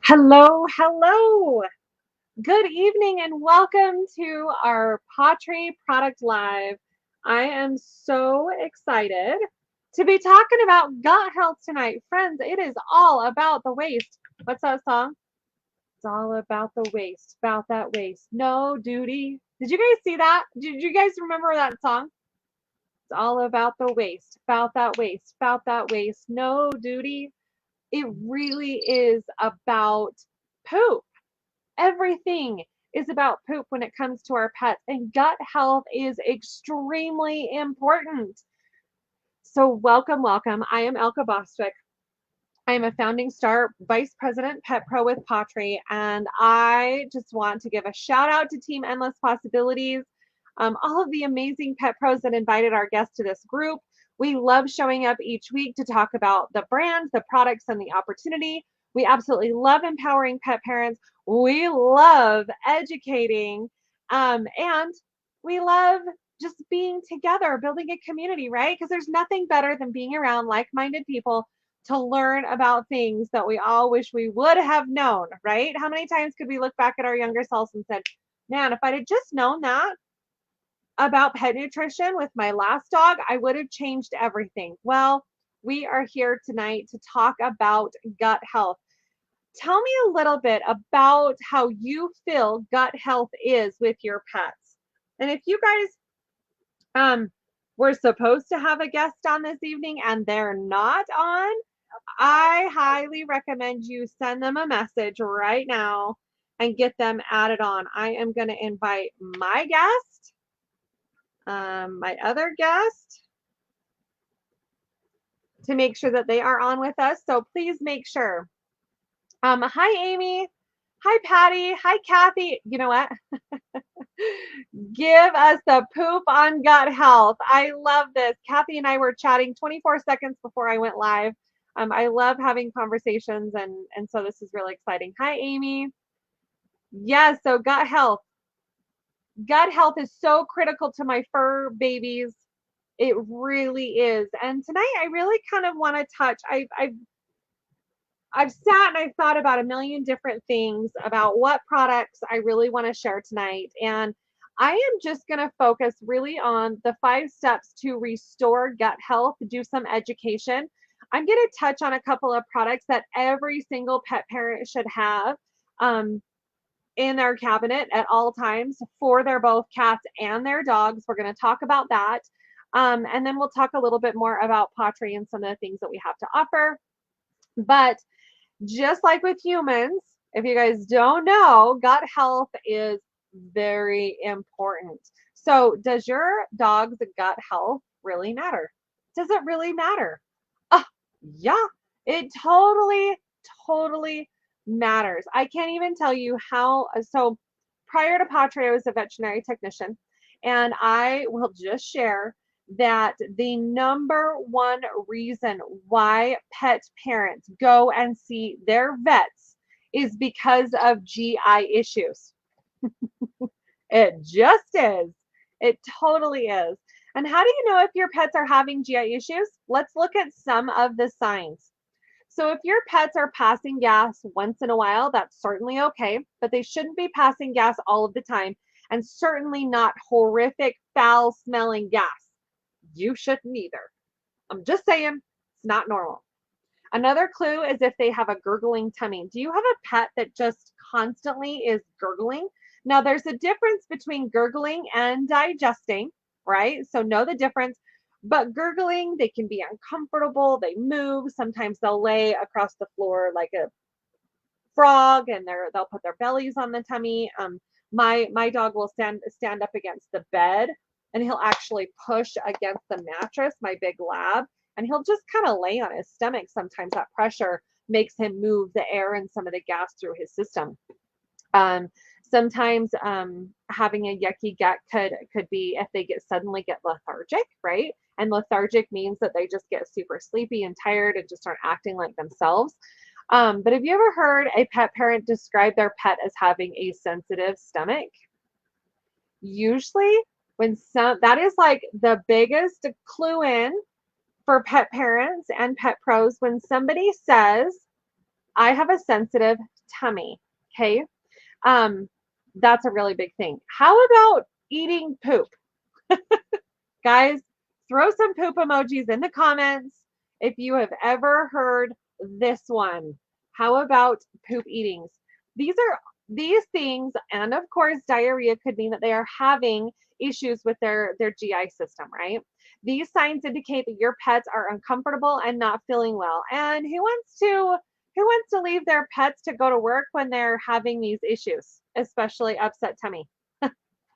Hello, hello. Good evening and welcome to our Pottery Product Live. I am so excited to be talking about gut health tonight. Friends, it is all about the waist. What's that song? It's all about the waist, about that waist. No duty. Did you guys see that? Did you guys remember that song? It's all about the waist, about that waist, about that waist. No duty. It really is about poop. Everything is about poop when it comes to our pets, and gut health is extremely important. So, welcome, welcome. I am Elka Bostwick. I am a founding star vice president Pet Pro with Pottery, and I just want to give a shout out to Team Endless Possibilities, all of the amazing pet pros that invited our guests to this group. We love showing up each week to talk about the brands, the products, and the opportunity. We absolutely love empowering pet parents. We love educating, and we love just being together, building a community, right? Because there's nothing better than being around like minded people to learn about things that we all wish we would have known, right? How many times could we look back at our younger selves and said, man, if I'd have just known that about pet nutrition with my last dog, I would have changed everything. Well, we are here tonight to talk about gut health. Tell me a little bit about how you feel gut health is with your pets. And if you guys were supposed to have a guest on this evening and they're not on, I highly recommend you send them a message right now and get them added on. I am going to invite my guest, my other guest, to make sure that they are on with us. So please make sure. Hi, Amy. Hi, Patty. Hi, Kathy. You know what? Give us the poop on gut health. I love this. Kathy and I were chatting 24 seconds before I went live. I love having conversations, and so this is really exciting. Hi, Amy. Yes, so gut health. Gut health is so critical to my fur babies. It really is. And tonight I really kind of want to touch. I've sat and I've thought about a million different things about what products I really want to share tonight. And I am just going to focus really on the 5 steps to restore gut health, do some education. I'm going to touch on a couple of products that every single pet parent should have in their cabinet at all times for their both cats and their dogs. We're going to talk about that. And then we'll talk a little bit more about pottery and some of the things that we have to offer. But just like with humans, if you guys don't know, gut health is very important. So, does your dog's gut health really matter? Does it really matter? Oh, yeah, it totally matters. I can't even tell you how. So, prior to Patre, I was a veterinary technician, and I will just share that the number one reason why pet parents go and see their vets is because of GI issues. It just is. It totally is. And how do you know if your pets are having GI issues? Let's look at some of the signs. So if your pets are passing gas once in a while, that's certainly okay, but they shouldn't be passing gas all of the time, and certainly not horrific, foul smelling gas. You shouldn't either. I'm just saying, it's not normal. Another clue is if they have a gurgling tummy. Do you have a pet that just constantly is gurgling? Now, there's a difference between gurgling and digesting, right? So know the difference. But gurgling, they can be uncomfortable. They move. Sometimes they'll lay across the floor like a frog, and they'll put their bellies on the tummy. My dog will stand up against the bed, and he'll actually push against the mattress, my big lab, and he'll just kind of lay on his stomach. Sometimes that pressure makes him move the air and some of the gas through his system. Sometimes having a yucky gut could be if they suddenly get lethargic, right? And lethargic means that they just get super sleepy and tired and just aren't acting like themselves. But have you ever heard a pet parent describe their pet as having a sensitive stomach? Usually that is like the biggest clue in for pet parents and pet pros when somebody says, I have a sensitive tummy. Okay. That's a really big thing. How about eating poop? Guys, throw some poop emojis in the comments if you have ever heard this one. How about poop eatings? These things, and of course, diarrhea could mean that they are having issues with their GI system, right? These signs indicate that your pets are uncomfortable and not feeling well. And who wants to leave their pets to go to work when they're having these issues, especially upset tummy?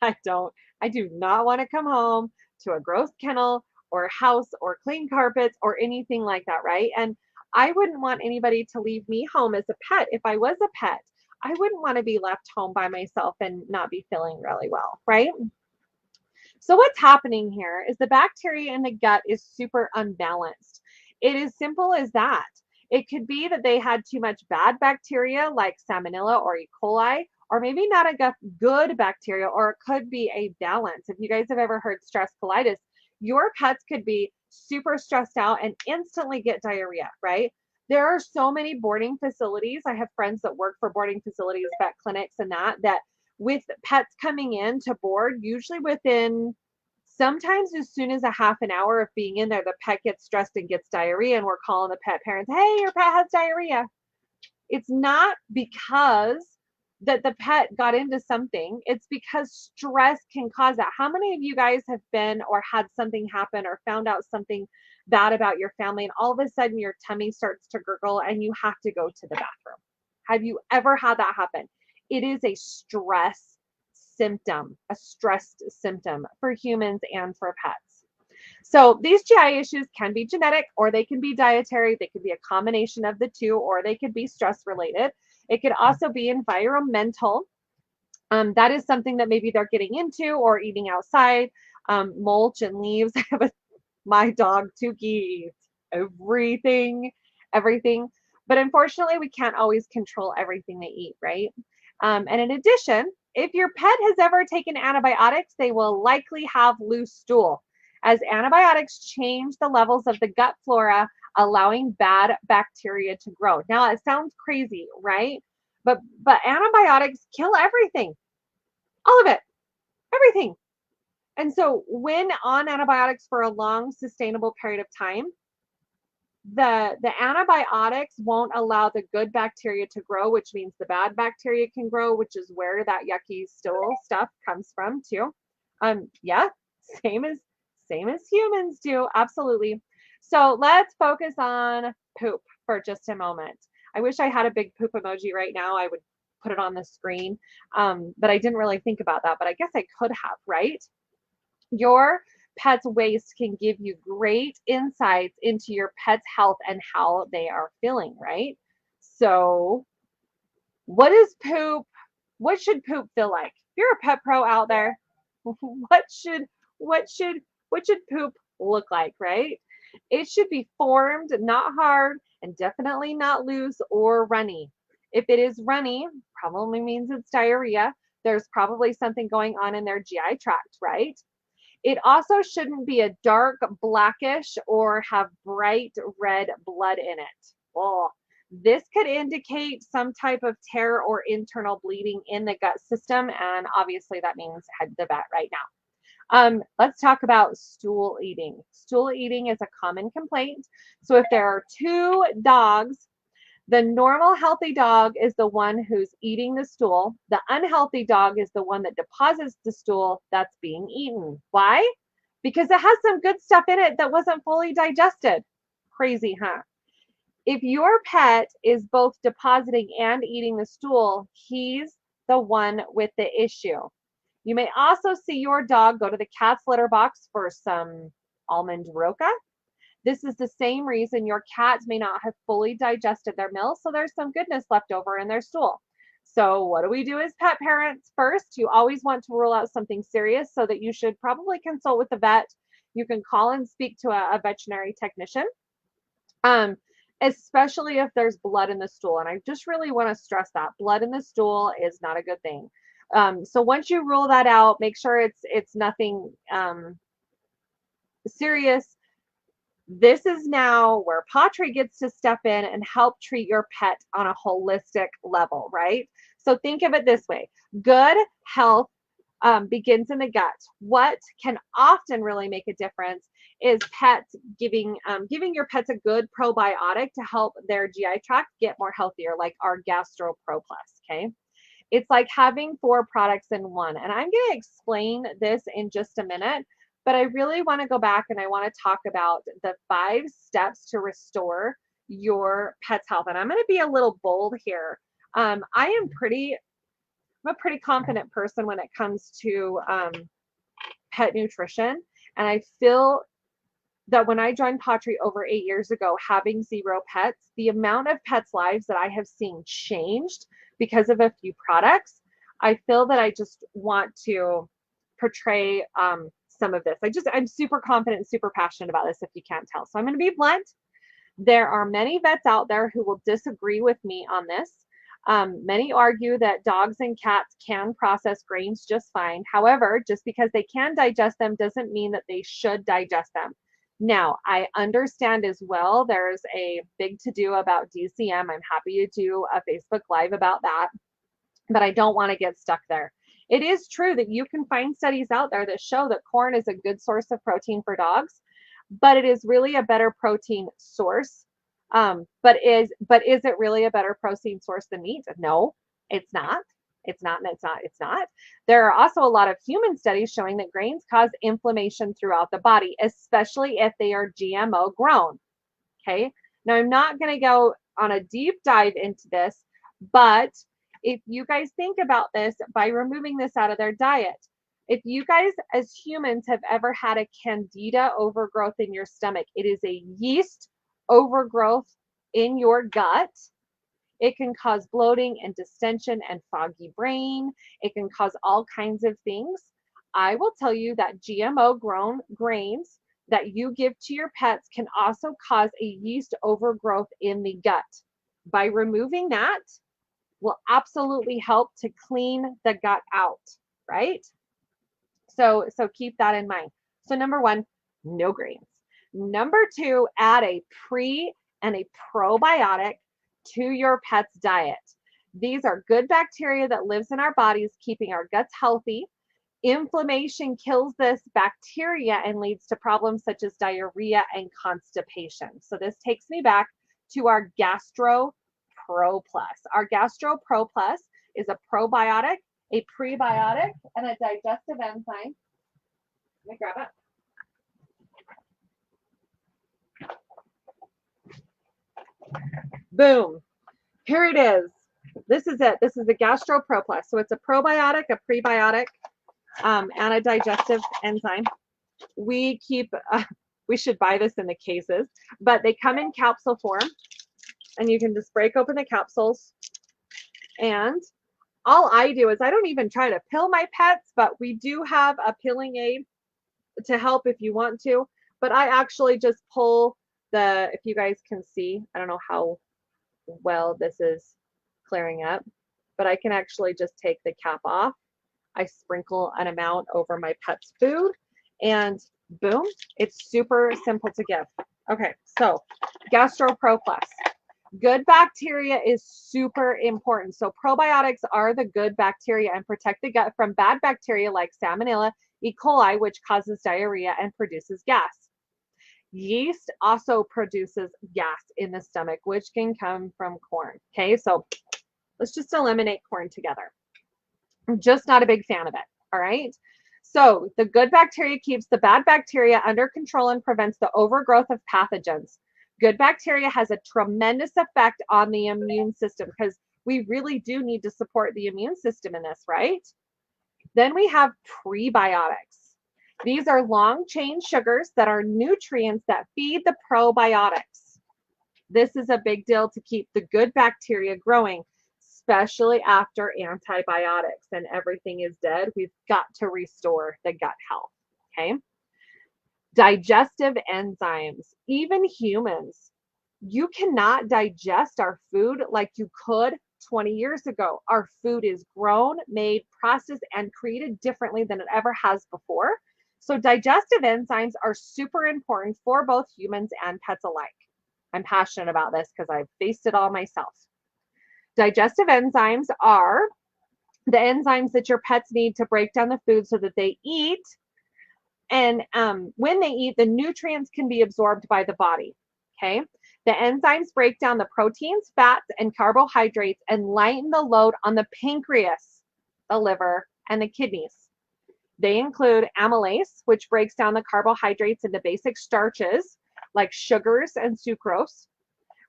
I don't. I do not want to come home to a gross kennel or house or clean carpets or anything like that, right? And I wouldn't want anybody to leave me home as a pet. If I was a pet, I wouldn't want to be left home by myself and not be feeling really well, right? So what's happening here is the bacteria in the gut is super unbalanced. It is simple as that. It could be that they had too much bad bacteria like Salmonella or E. coli, or maybe not a good bacteria, or it could be a balance. If you guys have ever heard stress colitis, your pets could be super stressed out and instantly get diarrhea, right? There are so many boarding facilities. I have friends that work for boarding facilities, vet clinics, and that with pets coming in to board, usually within sometimes as soon as a half an hour of being in there, the pet gets stressed and gets diarrhea, and we're calling the pet parents, hey, your pet has diarrhea. It's not because that the pet got into something. It's because stress can cause that. How many of you guys have been or had something happen or found out something bad about your family, and all of a sudden your tummy starts to gurgle and you have to go to the bathroom? Have you ever had that happen? It is a stress symptom, a stressed symptom for humans and for pets. So these GI issues can be genetic, or they can be dietary. They could be a combination of the two, or they could be stress related. It could also be environmental. That is something that maybe they're getting into or eating outside. Mulch and leaves. My dog Tuki eats everything. But unfortunately, we can't always control everything they eat, right? And in addition, if your pet has ever taken antibiotics, they will likely have loose stool, as antibiotics change the levels of the gut flora, allowing bad bacteria to grow. Now, it sounds crazy, right? But antibiotics kill everything, all of it, everything. And so when on antibiotics for a long, sustainable period of time, the antibiotics won't allow the good bacteria to grow, which means the bad bacteria can grow, which is where that yucky stool stuff comes from too. Yeah, same as humans do, absolutely. So let's focus on poop for just a moment. I wish I had a big poop emoji right now. I would put it on the screen, but I didn't really think about that, but I guess I could have, right? Your pet's waste can give you great insights into your pet's health and how they are feeling, right? So what should poop feel like? If you're a pet pro out there, what should what should what should poop look like, right? It should be formed, not hard, and definitely not loose or runny. If it is runny, probably means it's diarrhea. There's probably something going on in their GI tract, right? It also shouldn't be a dark blackish or have bright red blood in it. Oh, this could indicate some type of tear or internal bleeding in the gut system, and obviously that means head to the vet right now. Let's talk about stool eating. Stool eating is a common complaint. So if there are two dogs, the normal healthy dog is the one who's eating the stool. The unhealthy dog is the one that deposits the stool that's being eaten. Why? Because it has some good stuff in it that wasn't fully digested. Crazy, huh? If your pet is both depositing and eating the stool, he's the one with the issue. You may also see your dog go to the cat's litter box for some almond roca. This is the same reason your cat may not have fully digested their meal, so there's some goodness left over in their stool. So what do we do as pet parents? First, you always want to rule out something serious, so that you should probably consult with the vet. You can call and speak to a veterinary technician, especially if there's blood in the stool. And I just really want to stress that blood in the stool is not a good thing. So once you rule that out, make sure it's nothing serious. This is now where Patri gets to step in and help treat your pet on a holistic level, right? So think of it this way. Good health begins in the gut. What can often really make a difference is pets giving your pets a good probiotic to help their GI tract get more healthier, like our Gastroproplus, okay? It's like having four products in one. And I'm going to explain this in just a minute, but I really want to go back and I want to talk about the 5 steps to restore your pet's health. And I'm going to be a little bold here. I'm a pretty confident person when it comes to pet nutrition. And I feel that when I joined Patri over 8 years ago, having 0 pets, the amount of pets' lives that I have seen changed because of a few products, I feel that I just want to portray some of this. I'm super confident and super passionate about this if you can't tell. So I'm going to be blunt. There are many vets out there who will disagree with me on this. Many argue that dogs and cats can process grains just fine. However, just because they can digest them doesn't mean that they should digest them. Now, I understand as well, there's a big to-do about DCM. I'm happy to do a Facebook Live about that, but I don't want to get stuck there. It is true that you can find studies out there that show that corn is a good source of protein for dogs, but it is really a better protein source. But is it really a better protein source than meat? No, it's not. It's not, and it's not. There are also a lot of human studies showing that grains cause inflammation throughout the body, especially if they are GMO grown. Okay. Now I'm not going to go on a deep dive into this, but if you guys think about this by removing this out of their diet, if you guys as humans have ever had a candida overgrowth in your stomach, it is a yeast overgrowth in your gut. It can cause bloating and distension and foggy brain. It can cause all kinds of things. I will tell you that GMO grown grains that you give to your pets can also cause a yeast overgrowth in the gut. By removing that will absolutely help to clean the gut out, right? So keep that in mind. So number 1, no grains. Number 2, add a pre and a probiotic to your pet's diet. These are good bacteria that lives in our bodies, keeping our guts healthy. Inflammation kills this bacteria and leads to problems such as diarrhea and constipation. So this takes me back to our Gastroproplus. Our Gastroproplus is a probiotic, a prebiotic, and a digestive enzyme. Let me grab it. Boom. Here it is. This is it. This is the Gastroproplus. So it's a probiotic, a prebiotic, and a digestive enzyme. We should buy this in the cases, but they come in capsule form, and you can just break open the capsules. And all I do is I don't even try to pill my pets, but we do have a pilling aid to help if you want to. But I actually just pull if you guys can see, I don't know how well this is clearing up, but I can actually just take the cap off. I sprinkle an amount over my pet's food, and boom, it's super simple to give. Okay, so Gastroproplus. Good bacteria is super important. So probiotics are the good bacteria and protect the gut from bad bacteria like Salmonella, E. coli, which causes diarrhea and produces gas. Yeast also produces gas in the stomach, which can come from corn. Okay, so let's just eliminate corn together. I'm just not a big fan of it. All right. So the good bacteria keeps the bad bacteria under control and prevents the overgrowth of pathogens. Good bacteria has a tremendous effect on the immune system because we really do need to support the immune system in this, right? Then we have prebiotics. These are long-chain sugars that are nutrients that feed the probiotics. This is a big deal to keep the good bacteria growing, especially after antibiotics and everything is dead. We've got to restore the gut health, okay? Digestive enzymes. Even humans, you cannot digest our food like you could 20 years ago. Our food is grown, made, processed, and created differently than it ever has before So digestive enzymes are super important for both humans and pets alike. I'm passionate about this because I've faced it all myself. Digestive enzymes are the enzymes that your pets need to break down the food so that they eat. And when they eat, the nutrients can be absorbed by the body. Okay. The enzymes break down the proteins, fats, and carbohydrates and lighten the load on the pancreas, the liver, and the kidneys. They include amylase, which breaks down the carbohydrates into basic starches like sugars and sucrose.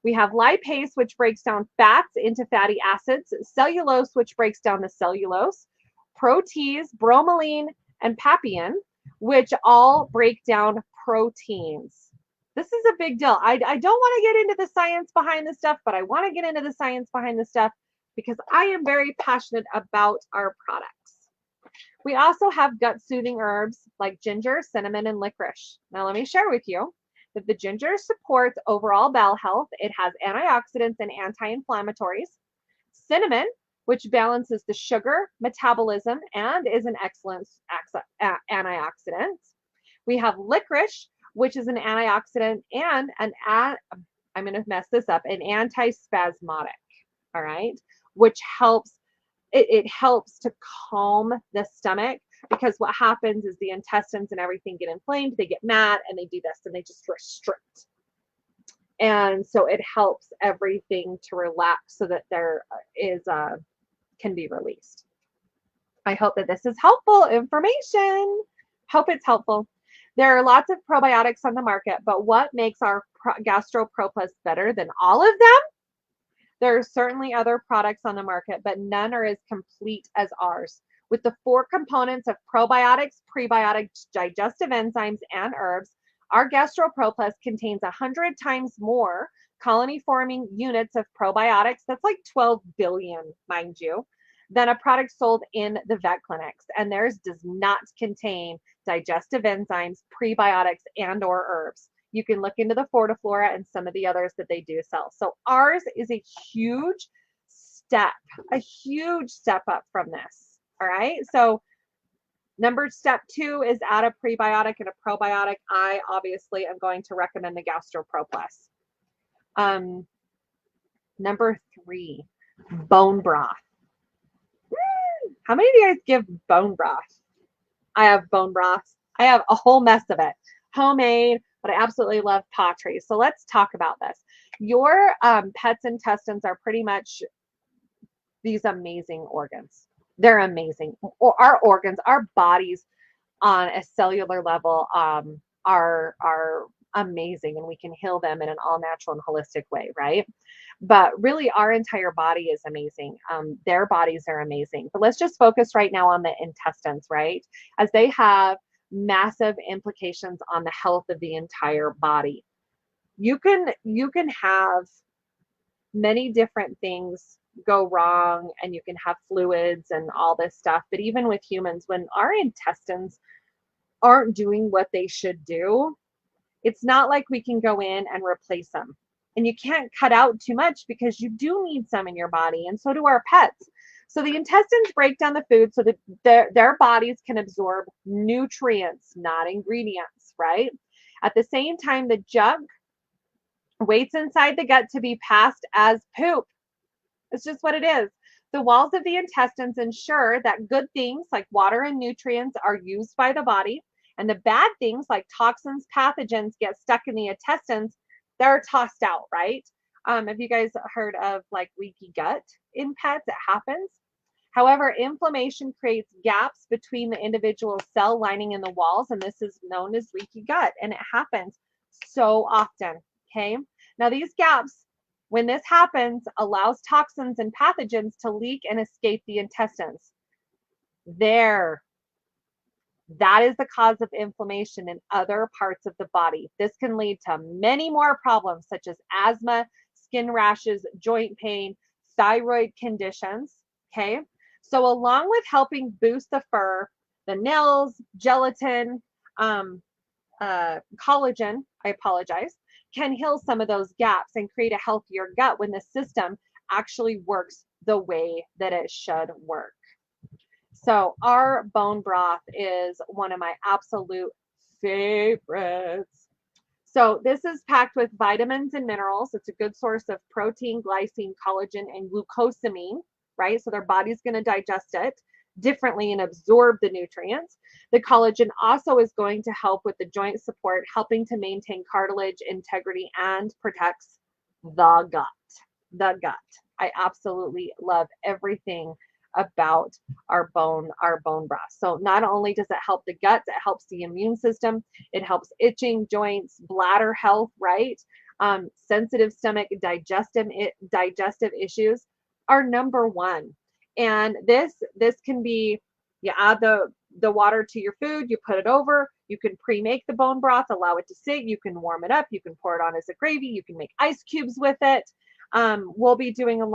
We have lipase, which breaks down fats into fatty acids, cellulose, which breaks down the cellulose, protease, bromelain, and papain, which all break down proteins. This is a big deal. I don't want to get into the science behind this stuff, but I want to get into the science behind this stuff because I am very passionate about our products. We also have gut-soothing herbs like ginger, cinnamon, and licorice. Now let me share with you that the ginger supports overall bowel health. It has antioxidants and anti-inflammatories. Cinnamon, which balances the sugar metabolism and is an excellent antioxidant. We have licorice, which is an antioxidant and I'm going to mess this up, an antispasmodic, all right, which helps, it helps to calm the stomach, because what happens is the intestines and everything get inflamed, they get mad, and they do this, and they just restrict. And so it helps everything to relax so that there is, can be released. I hope that this is helpful information. Hope it's helpful. There are lots of probiotics on the market, but what makes our Gastroproplus better than all of them? There are certainly other products on the market, but none are as complete as ours. With the 4 components of probiotics, prebiotics, digestive enzymes, and herbs, our Gastroproplus contains 100 times more colony-forming units of probiotics. That's like 12 billion, mind you, than a product sold in the vet clinics. And theirs does not contain digestive enzymes, prebiotics, and or herbs. You can look into the Fortiflora and some of the others that they do sell. So ours is a huge step up from this. All right. So step 2 is add a prebiotic and a probiotic. I obviously am going to recommend the Gastroproplus. Number 3, bone broth. How many of you guys give bone broth? I have bone broth. I have a whole mess of it. Homemade, but I absolutely love pottery. So let's talk about this. Your pet's intestines are pretty much these amazing organs. They're amazing. Our organs, our bodies on a cellular level are amazing, and we can heal them in an all natural and holistic way, right? But really our entire body is amazing. Their bodies are amazing. But let's just focus right now on the intestines, right? As they have massive implications on the health of the entire body. You can have many different things go wrong, and you can have fluids and all this stuff. But even with humans, when our intestines aren't doing what they should do, it's not like we can go in and replace them. And you can't cut out too much because you do need some in your body, and so do our pets. So the intestines break down the food so that their bodies can absorb nutrients, not ingredients, right? At the same time, the junk waits inside the gut to be passed as poop. It's just what it is. The walls of the intestines ensure that good things like water and nutrients are used by the body, and the bad things like toxins, pathogens get stuck in the intestines. They're tossed out, right? Have you guys heard of like leaky gut in pets? It happens. However, inflammation creates gaps between the individual cell lining in the walls, and this is known as leaky gut, and it happens so often, okay? Now, these gaps, when this happens, allows toxins and pathogens to leak and escape the intestines. That is the cause of inflammation in other parts of the body. This can lead to many more problems such as asthma, skin rashes, joint pain, thyroid conditions, okay? So along with helping boost the fur, the nails, gelatin, collagen, can heal some of those gaps and create a healthier gut when the system actually works the way that it should work. So our bone broth is one of my absolute favorites. So this is packed with vitamins and minerals. It's a good source of protein, glycine, collagen, and glucosamine, right? So their body's going to digest it differently and absorb the nutrients. The collagen also is going to help with the joint support, helping to maintain cartilage integrity and protects the gut. The gut. I absolutely love everything about our bone broth. So not only does it help the gut, it helps the immune system, it helps itching, joints, bladder health, right? Sensitive stomach, digestive issues are number one. And this can be, you add the water to your food, you put it over, you can pre-make the bone broth, allow it to sit, you can warm it up, you can pour it on as a gravy, you can make ice cubes with it. We'll be doing a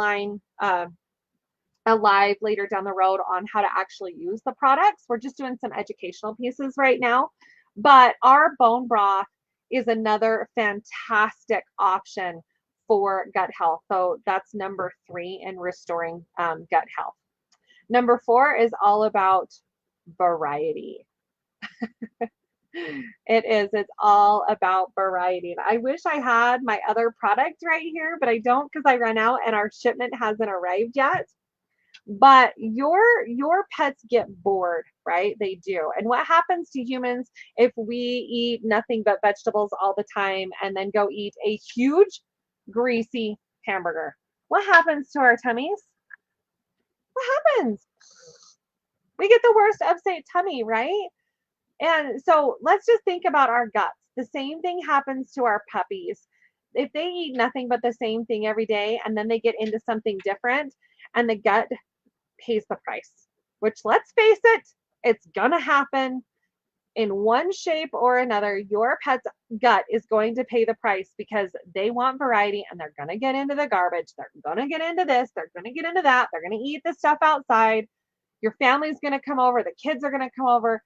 live later down the road on how to actually use the products. We're just doing some educational pieces right now. But our bone broth is another fantastic option for gut health. So that's number 3 in restoring gut health. Number 4 is all about variety. It is. It's all about variety. And I wish I had my other product right here, but I don't because I ran out and our shipment hasn't arrived yet. But your pets get bored, right? They do. And what happens to humans if we eat nothing but vegetables all the time and then go eat a huge greasy hamburger? What happens to our tummies? What happens? We get the worst upset tummy, right? And so let's just think about our guts. The same thing happens to our puppies. If they eat nothing but the same thing every day and then they get into something different and the gut pays the price, which let's face it, it's gonna happen in one shape or another. Your pet's gut is going to pay the price because they want variety and they're gonna get into the garbage. They're gonna get into this, they're gonna get into that, they're gonna eat the stuff outside. Your family's gonna come over, the kids are gonna come over.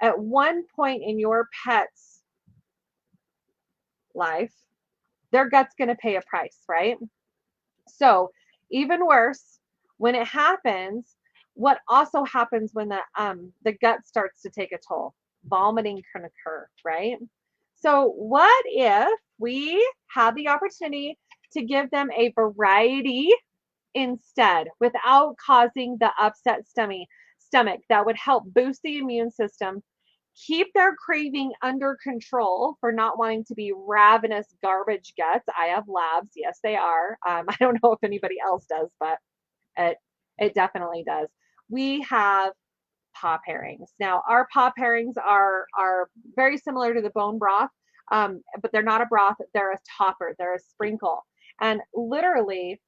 At one point in your pet's life, their gut's gonna pay a price, right? So even worse, when it happens, what also happens when the gut starts to take a toll? Vomiting can occur, right? So what if we had the opportunity to give them a variety instead without causing the upset stomach that would help boost the immune system, keep their craving under control for not wanting to be ravenous garbage guts. I have labs. Yes, they are. I don't know if anybody else does, but it definitely does. We have paw pairings. Now, our paw pairings are very similar to the bone broth, but they're not a broth. They're a topper. They're a sprinkle. And literally,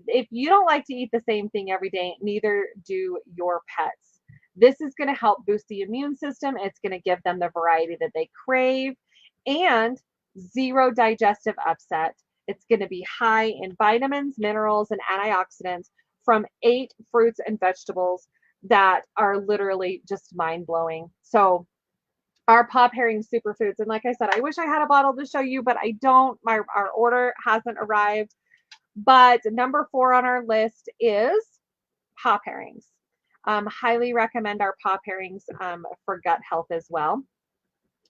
if you don't like to eat the same thing every day, neither do your pets. This is going to help boost the immune system. It's going to give them the variety that they crave and zero digestive upset. It's going to be high in vitamins, minerals, and antioxidants from 8 fruits and vegetables that are literally just mind blowing. So our paw pairing superfoods, and like I said, I wish I had a bottle to show you, but I don't. Our order hasn't arrived. But number 4 on our list is paw pairings. Highly recommend our paw pairings for gut health as well.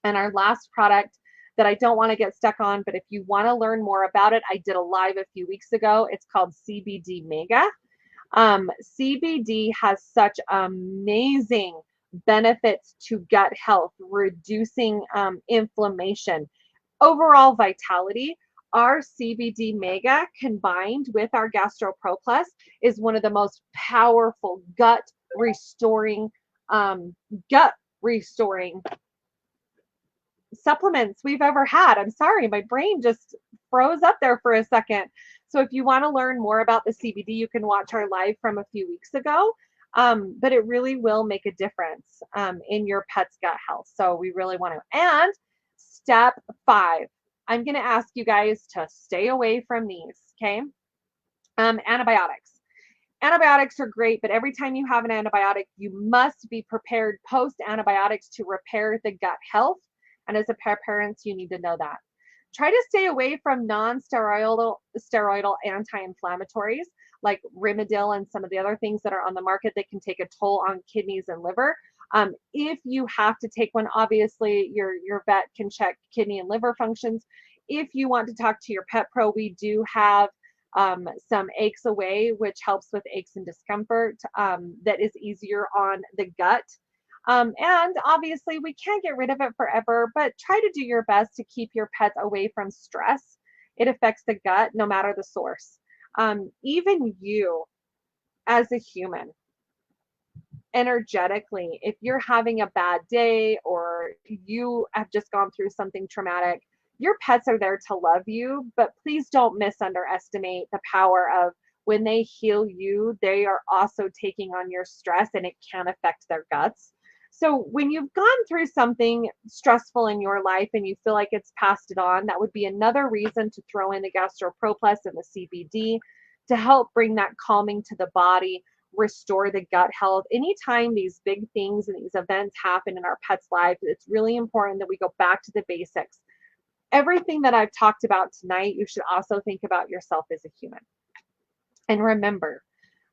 And our last product that I don't want to get stuck on, but if you want to learn more about it, I did a live a few weeks ago. It's called Cbd Mega. CBD has such amazing benefits to gut health, reducing inflammation, overall vitality. Our Cbd Mega combined with our Gastroproplus is one of the most powerful gut restoring supplements we've ever had. I'm sorry, my brain just froze up there for a second. So if you want to learn more about the CBD, you can watch our live from a few weeks ago. But it really will make a difference in your pet's gut health. So we really want to. And step 5, I'm going to ask you guys to stay away from these, okay? Antibiotics. Antibiotics are great, but every time you have an antibiotic, you must be prepared post-antibiotics to repair the gut health. And as a parent, you need to know that. Try to stay away from non-steroidal anti-inflammatories like Rimadyl and some of the other things that are on the market that can take a toll on kidneys and liver. If you have to take one, obviously your vet can check kidney and liver functions. If you want to talk to your pet pro, we do have some aches away, which helps with aches and discomfort, that is easier on the gut. And obviously, we can't get rid of it forever, but try to do your best to keep your pets away from stress. It affects the gut no matter the source. Even you, as a human, energetically, if you're having a bad day or you have just gone through something traumatic, your pets are there to love you, but please don't misunderestimate the power of when they heal you, they are also taking on your stress and it can affect their guts. So when you've gone through something stressful in your life and you feel like it's passed it on, that would be another reason to throw in the Gastroproplus and the CBD to help bring that calming to the body, restore the gut health. Anytime these big things and these events happen in our pet's life, it's really important that we go back to the basics. Everything that I've talked about tonight, you should also think about yourself as a human. And remember,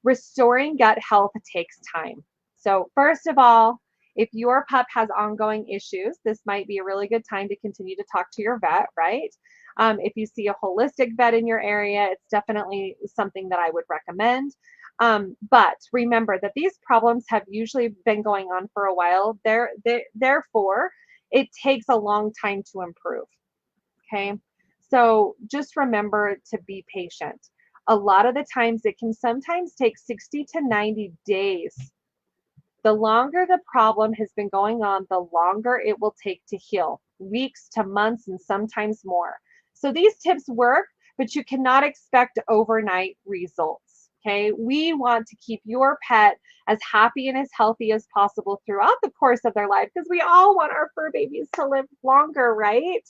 restoring gut health takes time. So first of all, if your pup has ongoing issues, this might be a really good time to continue to talk to your vet, right? If you see a holistic vet in your area, it's definitely something that I would recommend. But remember that these problems have usually been going on for a while. Therefore, it takes a long time to improve. Okay. So just remember to be patient. A lot of the times it can sometimes take 60 to 90 days. The longer the problem has been going on, the longer it will take to heal, weeks to months and sometimes more. So these tips work, but you cannot expect overnight results. Okay. We want to keep your pet as happy and as healthy as possible throughout the course of their life because we all want our fur babies to live longer, right?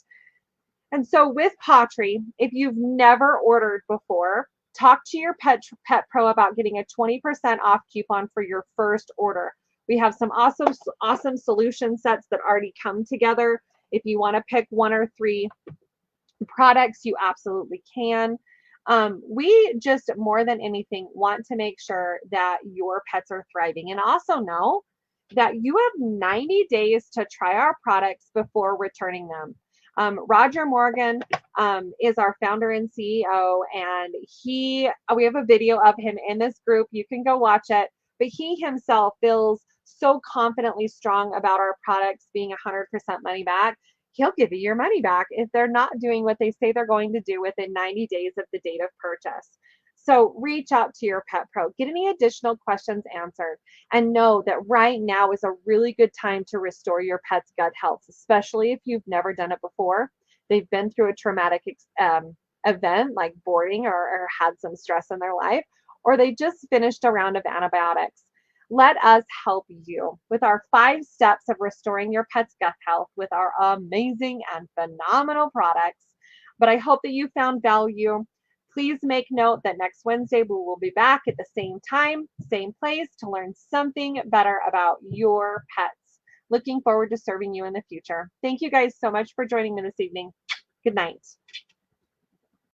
And so with Pottery, if you've never ordered before, talk to your pet pro about getting a 20% off coupon for your first order. We have some awesome solution sets that already come together. If you want to pick one or three products, you absolutely can. We just more than anything want to make sure that your pets are thriving, and also know that you have 90 days to try our products before returning them. Roger Morgan is our founder and CEO, and we have a video of him in this group. You can go watch it, but he himself feels so confidently strong about our products being 100% money back. He'll give you your money back if they're not doing what they say they're going to do within 90 days of the date of purchase. So reach out to your pet pro, get any additional questions answered, and know that right now is a really good time to restore your pet's gut health, especially if you've never done it before. They've been through a traumatic event like boarding or had some stress in their life, or they just finished a round of antibiotics. Let us help you with our 5 steps of restoring your pet's gut health with our amazing and phenomenal products. But I hope that you found value. Please make note that next Wednesday we will be back at the same time, same place to learn something better about your pets. Looking forward to serving you in the future. Thank you guys so much for joining me this evening. Good night.